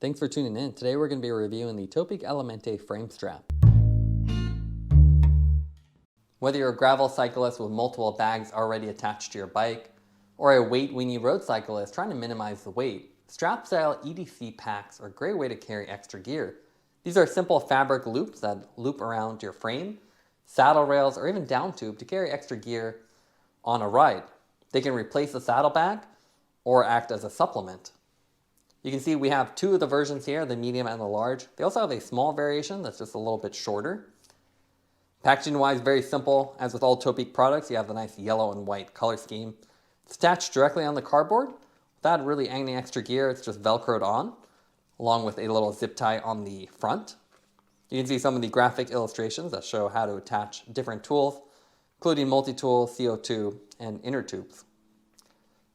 Thanks for tuning in. Today we're going to be reviewing the Topeak Elementa frame strap. Whether you're a gravel cyclist with multiple bags already attached to your bike, or a weight-weenie road cyclist trying to minimize the weight, strap-style EDC packs are a great way to carry extra gear. These are simple fabric loops that loop around your frame, saddle rails, or even down tube to carry extra gear on a ride. They can replace the saddlebag or act as a supplement. You can see we have two of the versions here, the medium and the large. They also have a small variation that's just a little bit shorter. Packaging wise, very simple. As with all Topeak products, you have the nice yellow and white color scheme. It's attached directly on the cardboard without really any extra gear. It's just Velcroed on, along with a little zip tie on the front. You can see some of the graphic illustrations that show how to attach different tools, including multi-tool, CO2, and inner tubes.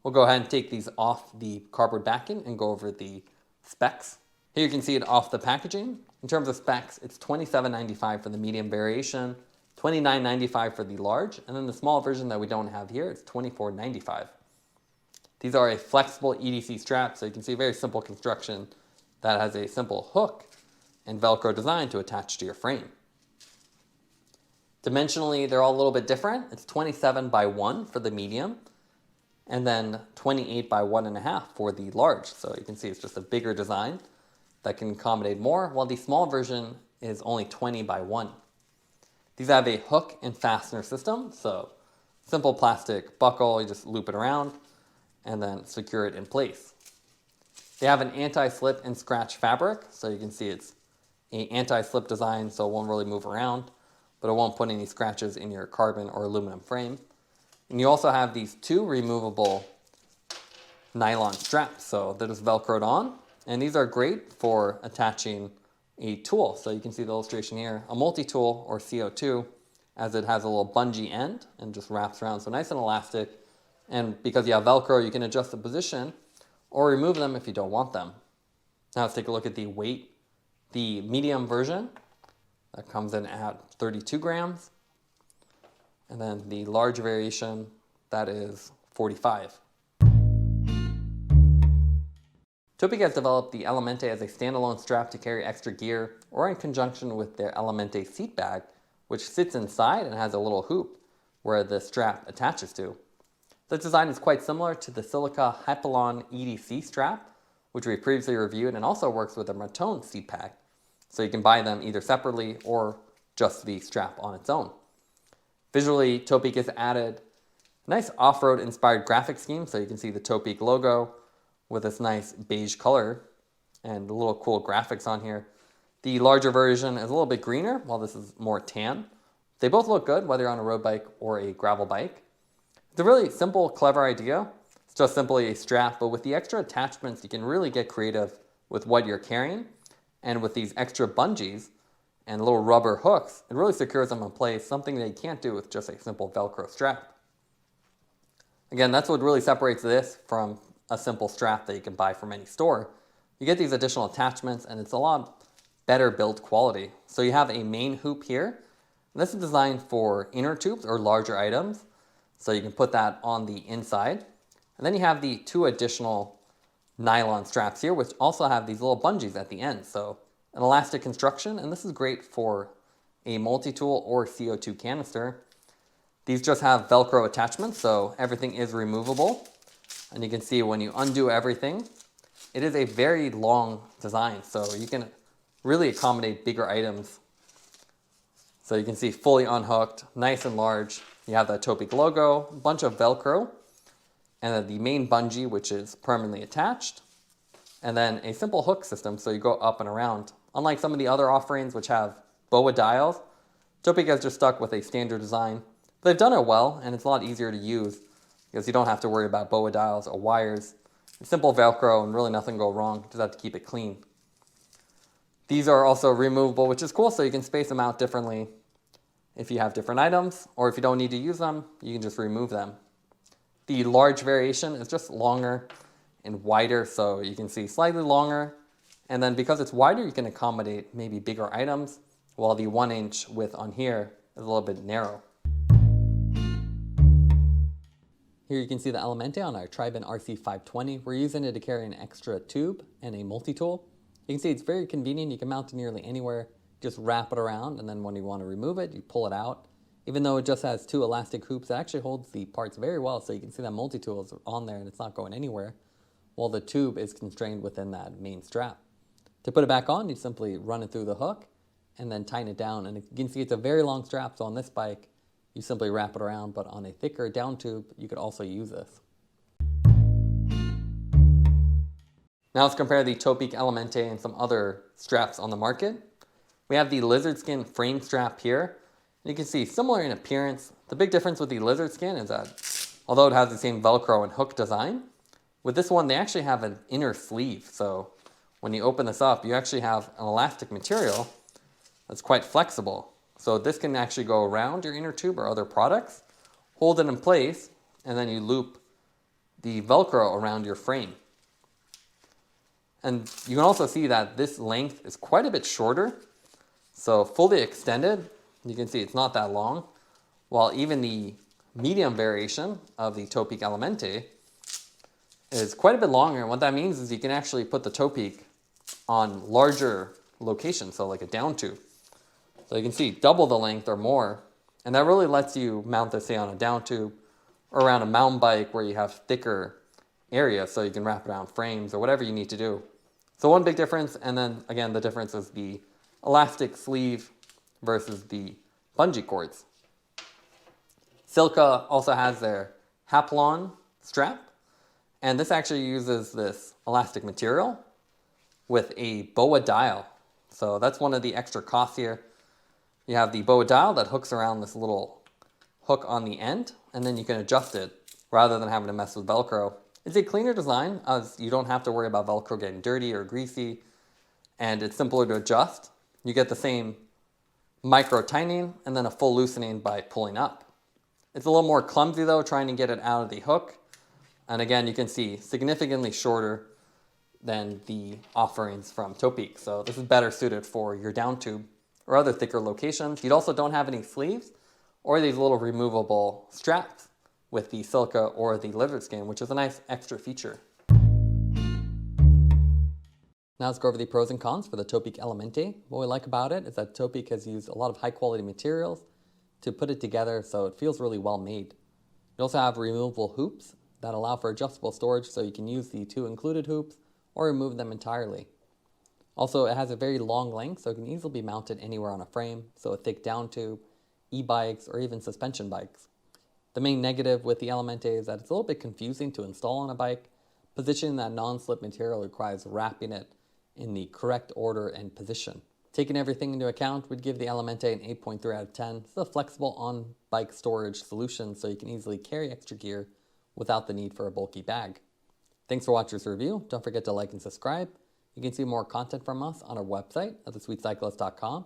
We'll go ahead and take these off the cardboard backing and go over the specs. Here you can see it off the packaging. In terms of specs, it's $27.95 for the medium variation, $29.95 for the large, and then the small version that we don't have here, it's $24.95. These are a flexible EDC strap, so you can see a very simple construction that has a simple hook and Velcro design to attach to your frame. Dimensionally, they're all a little bit different. It's 27 by 1 for the medium, and then 28 by 1.5 for the large. So you can see it's just a bigger design that can accommodate more, while the small version is only 20 by 1. These have a hook and fastener system, so simple plastic buckle, you just loop it around and then secure it in place. They have an anti-slip and scratch fabric, so you can see it's an anti-slip design, so it won't really move around, but it won't put any scratches in your carbon or aluminum frame. And you also have these two removable nylon straps, so they're just Velcroed on. And these are great for attaching a tool. So you can see the illustration here, a multi-tool or CO2, as it has a little bungee end and just wraps around. So nice and elastic. And because you have Velcro, you can adjust the position or remove them if you don't want them. Now let's take a look at the weight. The medium version, that comes in at 32 grams. And then the large variation, that is 45. Topeak has developed the Elementa as a standalone strap to carry extra gear, or in conjunction with their Elementa seat bag, which sits inside and has a little hoop where the strap attaches to. The design is quite similar to the SILCA Hypalon EDC strap, which we previously reviewed, and also works with a Raton seat pack. So you can buy them either separately or just the strap on its own. Visually, Topeak has added a nice off-road inspired graphic scheme, so you can see the Topeak logo with this nice beige color and a little cool graphics on here. The larger version is a little bit greener, while this is more tan. They both look good, whether you're on a road bike or a gravel bike. It's a really simple, clever idea. It's just simply a strap, but with the extra attachments, you can really get creative with what you're carrying. And with these extra bungees and little rubber hooks, it really secures them in place, something that you can't do with just a simple Velcro strap. Again, that's what really separates this from a simple strap that you can buy from any store. You get these additional attachments and it's a lot better build quality. So you have a main hoop here. And this is designed for inner tubes or larger items. So you can put that on the inside. And then you have the two additional nylon straps here, which also have these little bungees at the end. So an elastic construction, and this is great for a multi-tool or CO2 canister. These just have Velcro attachments, so everything is removable. And you can see when you undo everything, it is a very long design, so you can really accommodate bigger items. So you can see fully unhooked, nice and large. You have the Topeak logo, a bunch of Velcro, and then the main bungee, which is permanently attached, and then a simple hook system, so you go up and around. Unlike some of the other offerings, which have BOA dials, Topeak has just stuck with a standard design. They've done it well, and it's a lot easier to use because you don't have to worry about BOA dials or wires. Simple Velcro and really nothing go wrong. Just have to keep it clean. These are also removable, which is cool, so you can space them out differently if you have different items, or if you don't need to use them, you can just remove them. The large variation is just longer and wider, so you can see slightly longer. And then because it's wider, you can accommodate maybe bigger items, while the 1-inch width on here is a little bit narrow. Here you can see the Elementa on our Tribin RC520. We're using it to carry an extra tube and a multi-tool. You can see it's very convenient. You can mount it nearly anywhere. Just wrap it around, and then when you want to remove it, you pull it out. Even though it just has 2 elastic hoops, it actually holds the parts very well, so you can see that multi-tool is on there and it's not going anywhere, while the tube is constrained within that main strap. To put it back on, you simply run it through the hook and then tighten it down. And you can see it's a very long strap, so on this bike, you simply wrap it around, but on a thicker down tube, you could also use this. Now let's compare the Topeak Elementa and some other straps on the market. We have the lizard skin frame strap here. You can see similar in appearance. The big difference with the lizard skin is that although it has the same Velcro and hook design, with this one they actually have an inner sleeve. So when you open this up, you actually have an elastic material that's quite flexible. So this can actually go around your inner tube or other products, hold it in place, and then you loop the Velcro around your frame. And you can also see that this length is quite a bit shorter. So fully extended, you can see it's not that long, while even the medium variation of the Topeak Elementa is quite a bit longer. And what that means is you can actually put the Topeak on larger locations, so like a down tube. So you can see double the length or more, and that really lets you mount this, say, on a down tube or around a mountain bike where you have thicker areas, so you can wrap it around frames or whatever you need to do. So one big difference, and then again the difference is the elastic sleeve versus the bungee cords. SILCA also has their Hypalon strap, and this actually uses this elastic material with a BOA dial. So that's one of the extra costs here. You have the BOA dial that hooks around this little hook on the end, and then you can adjust it rather than having to mess with Velcro. It's a cleaner design, as you don't have to worry about Velcro getting dirty or greasy, and it's simpler to adjust. You get the same micro tightening and then a full loosening by pulling up. It's a little more clumsy though, trying to get it out of the hook. And again, you can see significantly shorter than the offerings from Topeak. So this is better suited for your down tube or other thicker locations. You also don't have any sleeves or these little removable straps with the SILCA or the lizard skin, which is a nice extra feature. Now let's go over the pros and cons for the Topeak Elementa. What we like about it is that Topeak has used a lot of high quality materials to put it together, so it feels really well made. You also have removable hoops that allow for adjustable storage, so you can use the 2 included hoops or remove them entirely. Also, it has a very long length, so it can easily be mounted anywhere on a frame, so a thick down tube, e-bikes, or even suspension bikes. The main negative with the Elementa is that it's a little bit confusing to install on a bike. Positioning that non-slip material requires wrapping it in the correct order and position. Taking everything into account, we'd give the Elementa an 8.3 out of 10. It's a flexible on-bike storage solution, so you can easily carry extra gear without the need for a bulky bag. Thanks for watching this review. Don't forget to like and subscribe. You can see more content from us on our website at thesweetcyclist.com,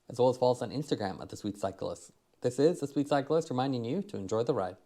as well as follow us on Instagram at thesweetcyclist. This is The Sweet Cyclist reminding you to enjoy the ride.